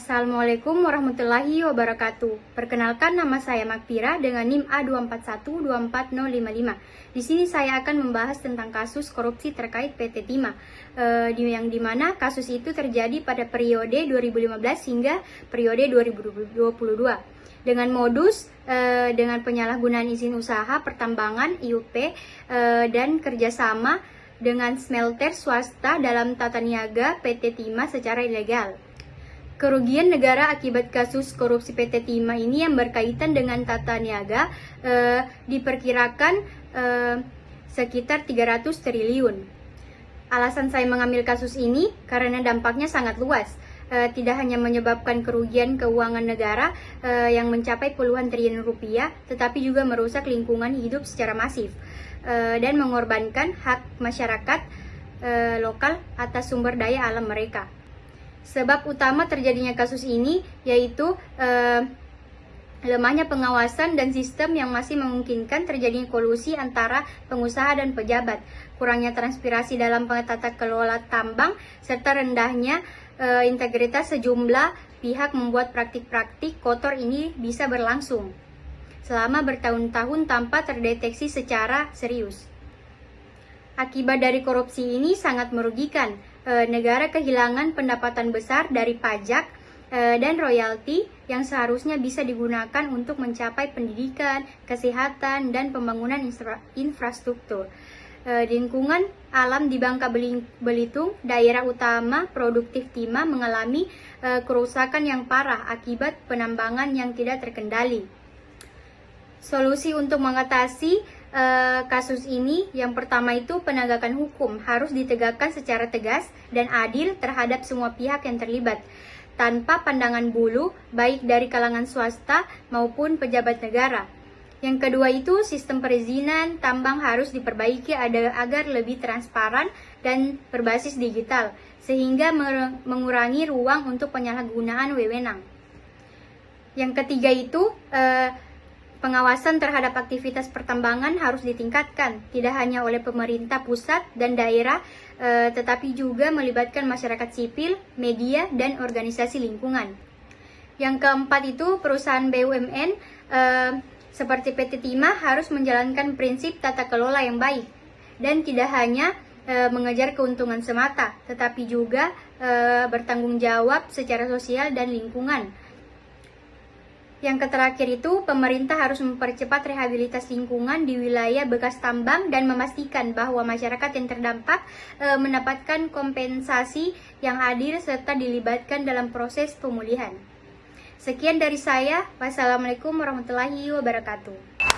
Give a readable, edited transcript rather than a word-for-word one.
Assalamualaikum warahmatullahi wabarakatuh. Perkenalkan, nama saya Makfira dengan NIM A241-24055. Di sini saya akan membahas tentang kasus korupsi terkait PT Timah, yang dimana kasus itu terjadi pada periode 2015 hingga periode 2022. Dengan modus dengan penyalahgunaan izin usaha pertambangan IUP dan kerjasama dengan smelter swasta dalam tata niaga PT Timah secara ilegal. Kerugian negara akibat kasus korupsi PT Timah ini yang berkaitan dengan tata niaga diperkirakan sekitar 300 triliun. Alasan saya mengambil kasus ini karena dampaknya sangat luas. Tidak hanya menyebabkan kerugian keuangan negara yang mencapai puluhan triliun rupiah, tetapi juga merusak lingkungan hidup secara masif dan mengorbankan hak masyarakat lokal atas sumber daya alam mereka. Sebab utama terjadinya kasus ini yaitu lemahnya pengawasan dan sistem yang masih memungkinkan terjadinya kolusi antara pengusaha dan pejabat, kurangnya transparansi dalam tata kelola tambang, serta rendahnya integritas sejumlah pihak membuat praktik-praktik kotor ini bisa berlangsung selama bertahun-tahun tanpa terdeteksi secara serius. Akibat dari korupsi ini sangat merugikan. Negara kehilangan pendapatan besar dari pajak dan royalti yang seharusnya bisa digunakan untuk mencapai pendidikan, kesehatan, dan pembangunan infrastruktur. Lingkungan alam di Bangka Belitung, daerah utama produktif Timah, mengalami kerusakan yang parah akibat penambangan yang tidak terkendali. Solusi untuk mengatasi kasus ini, yang pertama itu penegakan hukum harus ditegakkan secara tegas dan adil terhadap semua pihak yang terlibat, tanpa pandangan bulu baik dari kalangan swasta maupun pejabat negara. Yang kedua itu sistem perizinan tambang harus diperbaiki agar lebih transparan dan berbasis digital, sehingga mengurangi ruang untuk penyalahgunaan wewenang. Yang ketiga itu pengawasan terhadap aktivitas pertambangan harus ditingkatkan, tidak hanya oleh pemerintah pusat dan daerah, tetapi juga melibatkan masyarakat sipil, media, dan organisasi lingkungan. Yang keempat itu perusahaan BUMN seperti PT Timah harus menjalankan prinsip tata kelola yang baik, dan tidak hanya mengejar keuntungan semata, tetapi juga bertanggung jawab secara sosial dan lingkungan. Yang terakhir itu, pemerintah harus mempercepat rehabilitasi lingkungan di wilayah bekas tambang dan memastikan bahwa masyarakat yang terdampak mendapatkan kompensasi yang adil serta dilibatkan dalam proses pemulihan. Sekian dari saya. Wassalamualaikum warahmatullahi wabarakatuh.